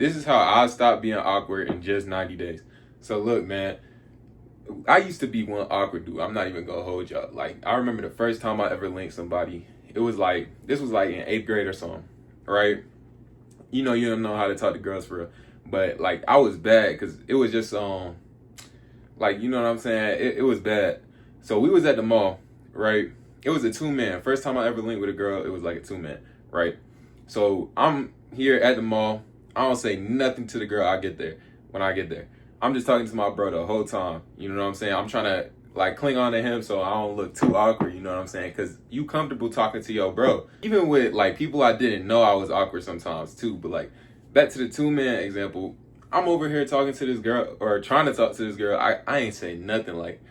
this is how I stopped being awkward in just 90 days. So look, man, I used to be one awkward dude. I'm not even gonna hold y'all. Like, I remember the first time I ever linked somebody. It was like, this was like in 8th grade or something, right? You know, you don't know how to talk to girls for real. But like, I was bad because it was just like, you know what I'm saying? It was bad. So we was at the mall, right? It was a 2-man. First time I ever linked with a girl, it was like a 2-man, right? So I'm here at the mall. I don't say nothing to the girl when I get there. I'm just talking to my bro the whole time. You know what I'm saying? I'm trying to like cling on to him so I don't look too awkward, you know what I'm saying? Because you comfortable talking to your bro. Even with like people I didn't know, I was awkward sometimes too. But like, back to the 2-man example, I'm over here talking to this girl or trying to talk to this girl. I ain't say nothing. Like,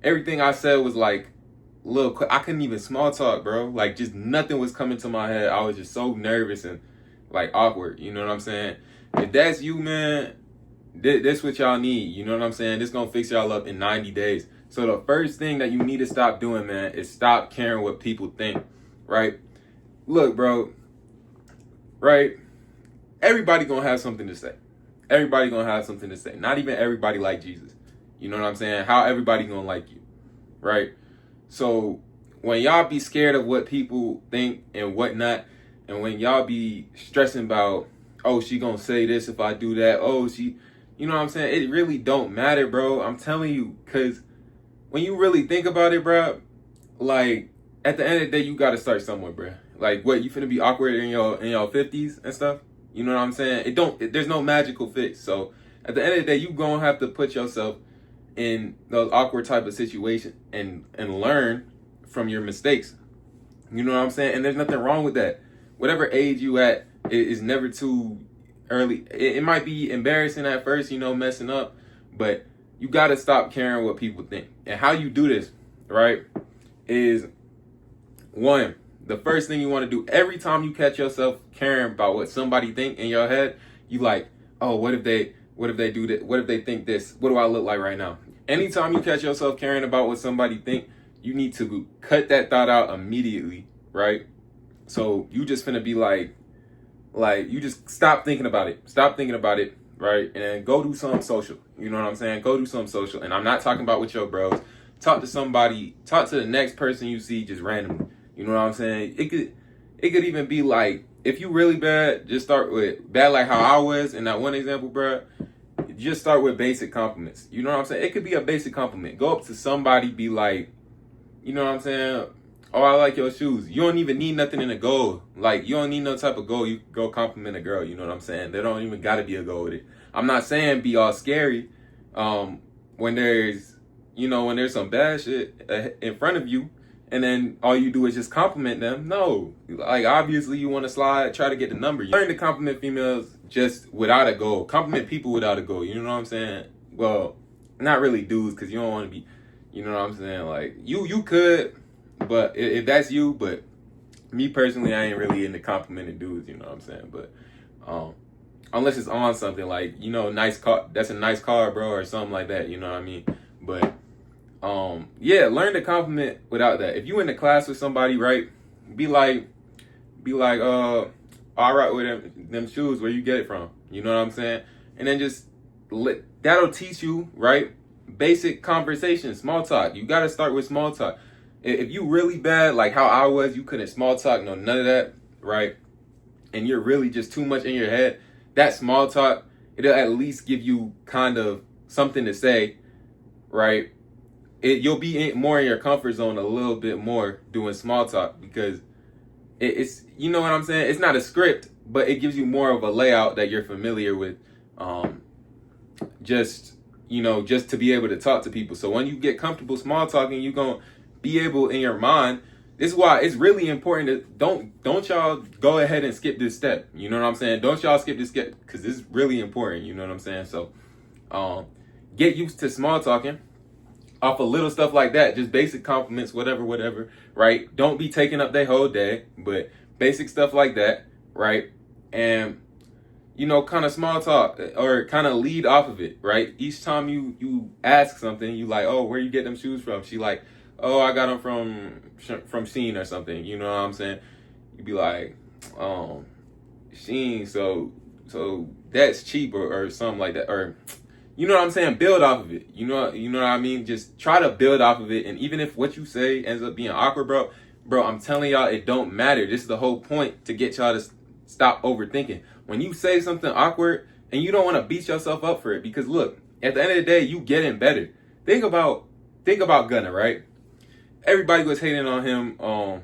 everything I said was like, look, I couldn't even small talk, bro. Like, just nothing was coming to my head. I was just so nervous and like awkward. You know what I'm saying? If that's you, man, this what y'all need. You know what I'm saying? This gonna fix y'all up in 90 days. So the first thing that you need to stop doing, man, is stop caring what people think, right? Look, bro, right? Everybody gonna have something to say. Everybody gonna have something to say. Not even everybody like Jesus. You know what I'm saying? How everybody gonna like you, right? So when y'all be scared of what people think and whatnot, and when y'all be stressing about, oh, she gonna say this if I do that, oh, she, you know what I'm saying? It really don't matter, bro. I'm telling you, because when you really think about it, bro, like, at the end of the day, you gotta start somewhere, bro. Like, what, you finna be awkward in your 50s and stuff? You know what I'm saying? There's no magical fix. So at the end of the day, you gonna have to put yourself in those awkward type of situations and learn from your mistakes. You know what I'm saying? And there's nothing wrong with that. Whatever age you at, it is never too early. It might be embarrassing at first, you know, messing up, but you got to stop caring what people think. And how you do this, right, is one, the first thing you want to do every time you catch yourself caring about what somebody think in your head, you like, oh, what if they do that? What if they think this? What do I look like right now? Anytime you catch yourself caring about what somebody think, you need to cut that thought out immediately, right? So you just finna be like you just stop thinking about it. Stop thinking about it, right? And go do something social. You know what I'm saying? Go do something social. And I'm not talking about with your bros. Talk to somebody. Talk to the next person you see just randomly. You know what I'm saying? It could even be like, if you really bad, just start with bad like how I was in that one example, bro. Just start with basic compliments. You know what I'm saying? It could be a basic compliment. Go up to somebody, be like, you know what I'm saying? Oh, I like your shoes. You don't even need nothing in a goal. Like, you don't need no type of goal. You go compliment a girl. You know what I'm saying? There don't even got to be a goal with it. I'm not saying be all scary when there's some bad shit in front of you, and then all you do is just compliment them. No. Like, obviously, you want to try to get the number. You learn to compliment females just without a goal. Compliment people without a goal. You know what I'm saying? Well, not really dudes, because you don't want to be, you know what I'm saying? Like, you could, but if that's you, but me personally, I ain't really into complimenting dudes, you know what I'm saying? But unless it's on something like, you know, nice car, that's a nice car, bro, or something like that, you know what I mean? But yeah, learn to compliment without that. If you in the class with somebody, right, be like, all right with them shoes, where you get it from? You know what I'm saying? And then just that'll teach you, right? Basic conversation, small talk. You gotta start with small talk. If you really bad, like how I was, you couldn't small talk, no, none of that, right? And you're really just too much in your head, that small talk, it'll at least give you kind of something to say, right? You'll be more in your comfort zone a little bit more doing small talk, because it's, you know what I'm saying? It's not a script, but it gives you more of a layout that you're familiar with, just to be able to talk to people. So when you get comfortable small talking, you're going to be able in your mind. This is why it's really important to don't y'all go ahead and skip this step. You know what I'm saying? Don't y'all skip this step, because this is really important. You know what I'm saying? So get used to small talking off of little stuff like that, just basic compliments, whatever, right? Don't be taking up their whole day, but basic stuff like that, right? And, you know, kind of small talk or kind of lead off of it, right? Each time you ask something, you like, oh, where you get them shoes from? She like, oh, I got them from Shein or something, you know what I'm saying? You be like, Shein, so So that's cheap or something like that. Or you know what I'm saying? Build off of it. You know what I mean? Just try to build off of it. And even if what you say ends up being awkward, bro, I'm telling y'all, it don't matter. This is the whole point, to get y'all to stop overthinking. When you say something awkward and you don't want to beat yourself up for it, because look, at the end of the day, you getting better. Think about Gunna, right? Everybody was hating on him,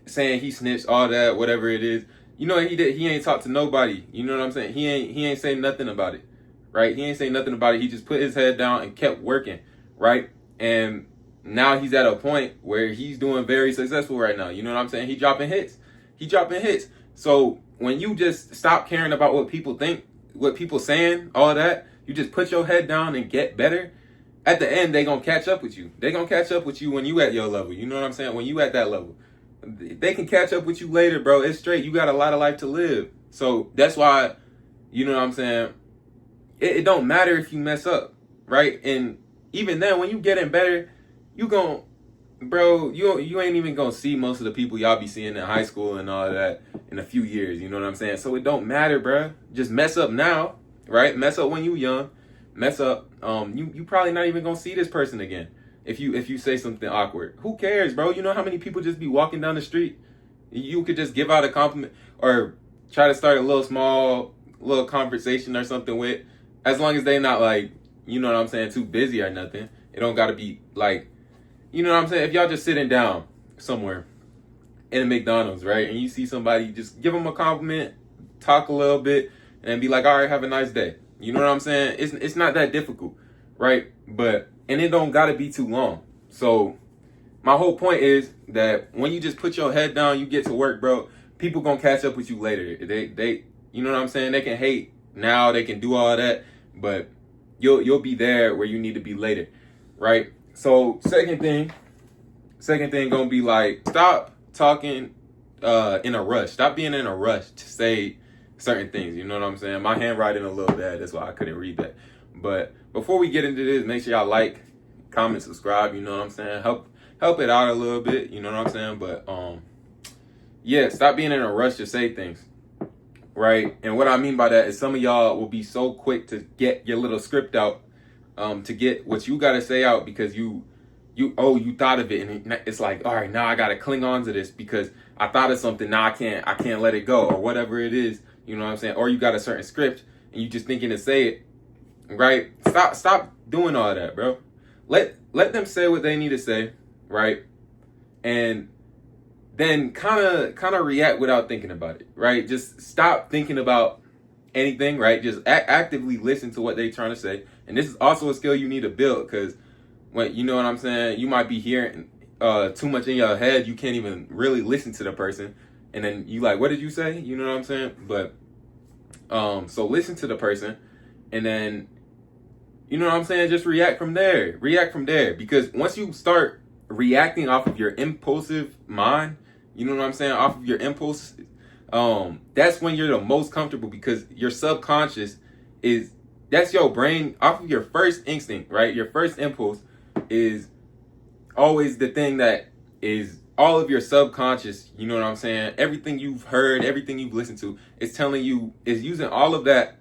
saying he snitched, all that, whatever it is. You know what he did? He ain't talked to nobody. You know what I'm saying? He ain't saying nothing about it. Right? He ain't saying nothing about it. He just put his head down and kept working, right? And now he's at a point where he's doing very successful right now. You know what I'm saying? He dropping hits. So when you just stop caring about what people think, what people saying, all that, you just put your head down and get better. At the end, they gonna catch up with you. They gonna catch up with you when you at your level. You know what I'm saying? When you at that level, they can catch up with you later, bro. It's straight. You got a lot of life to live. So that's why, you know what I'm saying? It don't matter if you mess up, right? And even then, when you getting better, you ain't even gonna see most of the people y'all be seeing in high school and all of that in a few years. You know what I'm saying? So it don't matter, bro. Just mess up now, right? Mess up when you young. Mess up. You probably not even gonna see this person again if you say something awkward. Who cares, bro? You know how many people just be walking down the street? You could just give out a compliment or try to start a little conversation or something with. As long as they not like, you know what I'm saying, too busy or nothing. It don't gotta be like, you know what I'm saying? If y'all just sitting down somewhere in a McDonald's, right? And you see somebody, just give them a compliment, talk a little bit, and be like, all right, have a nice day. You know what I'm saying? It's not that difficult, right? And it don't gotta be too long. So my whole point is that when you just put your head down, you get to work, bro, people gonna catch up with you later. They you know what I'm saying? They can hate now, they can do all that, but you'll be there where you need to be later, right? So second thing gonna be like, stop talking in a rush. Stop being in a rush to say certain things. You know what I'm saying? My handwriting a little bad, that's why I couldn't read that. But before we get into this, make sure y'all like, comment, subscribe. You know what I'm saying? Help it out a little bit. You know what I'm saying? But yeah, stop being in a rush to say things. Right? And what I mean by that is some of y'all will be so quick to get your little script out, to get what you got to say out because you thought of it, and it's like, all right, now I got to cling on to this because I thought of something. Now I can't let it go, or whatever it is. You know what I'm saying? Or you got a certain script and you just thinking to say it, right? Stop doing all that, bro. Let them say what they need to say, right? And then kind of react without thinking about it, right? Just stop thinking about anything, right? Just actively listen to what they're trying to say. And this is also a skill you need to build, because when, you know what I'm saying, you might be hearing too much in your head, you can't even really listen to the person, and then you like, what did you say? You know what I'm saying? But so listen to the person, and then, you know what I'm saying, just react from there, because once you start reacting off of your impulsive mind, you know what I'm saying, off of your impulse, that's when you're the most comfortable, because your subconscious that's your brain off of your first instinct, right? Your first impulse is always the thing that is all of your subconscious, you know what I'm saying? Everything you've heard, everything you've listened to, is using all of that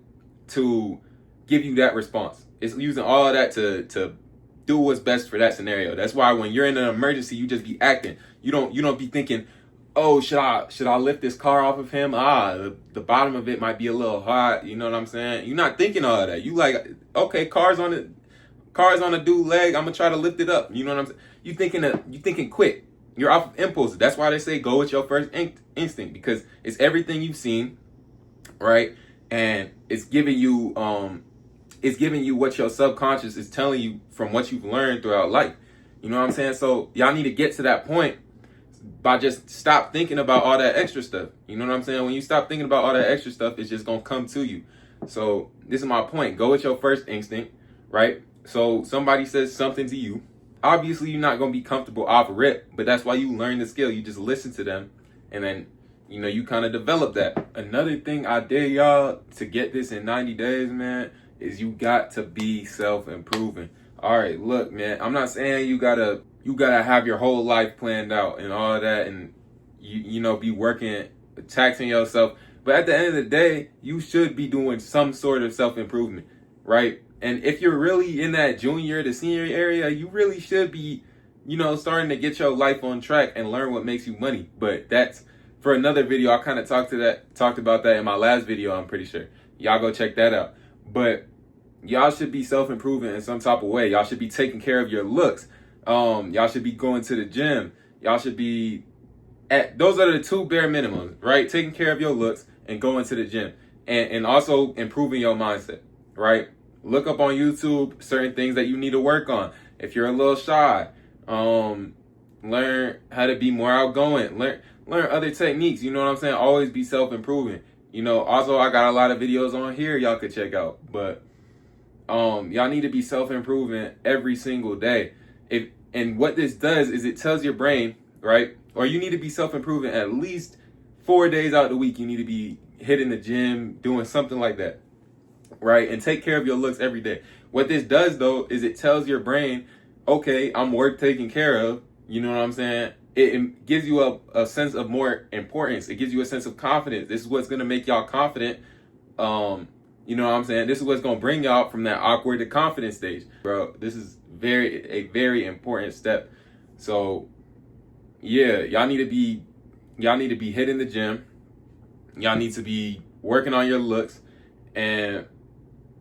to give you that response. It's using all of that to do what's best for that scenario. That's why when you're in an emergency, you just be acting. You don't be thinking, oh, should I lift this car off of him? The bottom of it might be a little hot. You know what I'm saying? You're not thinking all of that. You like, okay, cars on a dude leg, I'm gonna try to lift it up. You know what I'm saying? You thinking quick. You're off of impulse. That's why they say go with your first instinct, because it's everything you've seen, right? And it's giving you what your subconscious is telling you from what you've learned throughout life. You know what I'm saying? So y'all need to get to that point by just stop thinking about all that extra stuff. You know what I'm saying? When you stop thinking about all that extra stuff, it's just gonna come to you. So this is my point. Go with your first instinct, right? So somebody says something to you. Obviously, you're not gonna be comfortable off rip, but that's why you learn the skill. You just listen to them, and then, you know, you kind of develop that. Another thing I dare y'all to get this in 90 days, man, is you got to be self-improving. All right, look, man, I'm not saying you gotta have your whole life planned out and all that, and you know, be working, taxing yourself. But at the end of the day, you should be doing some sort of self-improvement, right? And if you're really in that junior to senior area, you really should be, starting to get your life on track and learn what makes you money. But that's for another video. I kind of talked about that in my last video, I'm pretty sure. Y'all go check that out. But y'all should be self-improving in some type of way. Y'all should be taking care of your looks. Y'all should be going to the gym. Y'all should be those are the two bare minimums, right? Taking care of your looks and going to the gym. And also improving your mindset, right? Look up on YouTube certain things that you need to work on. If you're a little shy, learn how to be more outgoing. Learn other techniques. You know what I'm saying? Always be self-improving. Also I got a lot of videos on here y'all could check out. But y'all need to be self-improving every single day. And what this does is it tells your brain, right? Or you need to be self-improving at least 4 days out of the week. You need to be hitting the gym, doing something like that, right? And take care of your looks every day. What this does, though, is it tells your brain, okay, I'm worth taking care of. You know what I'm saying? It gives you a sense of more importance. It gives you a sense of confidence. This is what's going to make y'all confident. You know what I'm saying? This is what's going to bring y'all from that awkward to confident stage. Bro, this is a very important step. So, yeah, y'all need to be hitting the gym. Y'all need to be working on your looks. And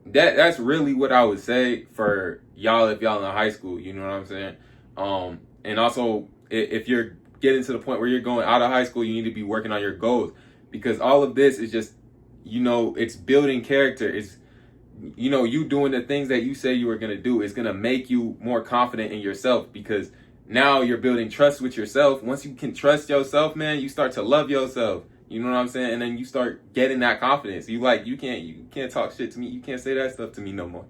that's really what I would say for y'all if y'all in high school, you know what I'm saying? And also if you're getting to the point where you're going out of high school, you need to be working on your goals, because all of this is just, it's building character. It's, you doing the things that you say you were going to do is going to make you more confident in yourself, because now you're building trust with yourself. Once you can trust yourself, man, you start to love yourself. You know what I'm saying? And then you start getting that confidence. You can't talk shit to me. You can't say that stuff to me no more.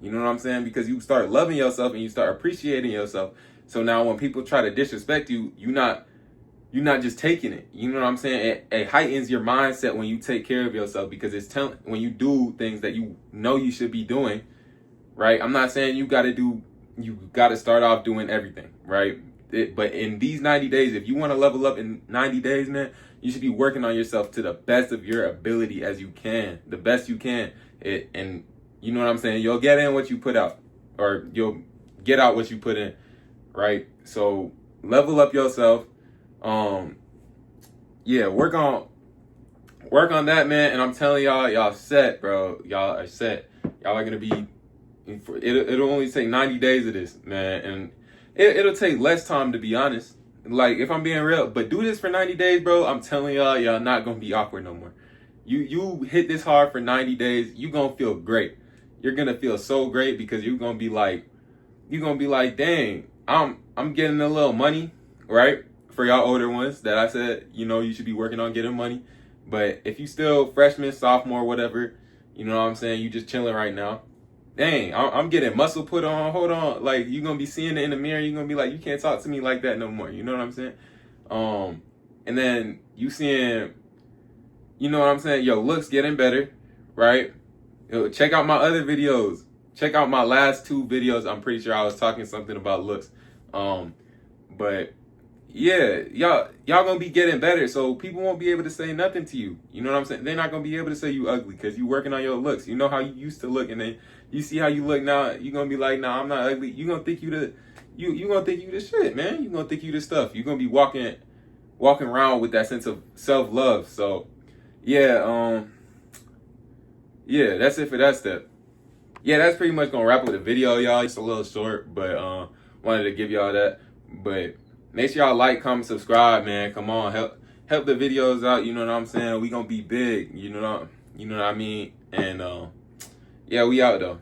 You know what I'm saying? Because you start loving yourself and you start appreciating yourself. So now when people try to disrespect you, you're not just taking it. You know what I'm saying? It heightens your mindset when you take care of yourself, because when you do things that you know you should be doing, right? I'm not saying you got to start off doing everything, right? But in these 90 days, if you want to level up in 90 days, man, you should be working on yourself to the best of your ability as you can, the best you can. And you know what I'm saying? You'll get in what you put out, or you'll get out what you put in, right? So level up yourself. Yeah, work on that, man. And I'm telling y'all set, bro. Y'all are set. Y'all are gonna be. It'll only take 90 days of this, man, and it'll take less time, to be honest. Like, if I'm being real, but do this for 90 days, bro. I'm telling y'all not gonna be awkward no more. You hit this hard for 90 days, you gonna feel great. You're gonna feel so great, because you're gonna be like, dang, I'm getting a little money, right? For y'all older ones that I said, you should be working on getting money. But if you still freshman, sophomore, whatever, you know what I'm saying, you just chilling right now. Dang, I'm getting muscle put on. Hold on. Like, you're going to be seeing it in the mirror. You're going to be like, you can't talk to me like that no more. You know what I'm saying? And then you seeing, you know what I'm saying, your looks getting better, right? Check out my other videos. Check out my last 2 videos. I'm pretty sure I was talking something about looks. But yeah, y'all gonna be getting better, so people won't be able to say nothing to you. You know what I'm saying? They're not gonna be able to say you ugly, because you working on your looks. You know how you used to look, and then you see how you look now. You gonna be like, nah, I'm not ugly. You gonna think you gonna think you the shit, man. You gonna think you the stuff. You gonna be walking around with that sense of self-love. So yeah, that's it for that step. Yeah, that's pretty much gonna wrap up the video, y'all. It's a little short, but wanted to give y'all that. But make sure y'all like, comment, subscribe, man. Come on, help the videos out. You know what I'm saying? We gonna be big. You know what I mean? And yeah, we out though.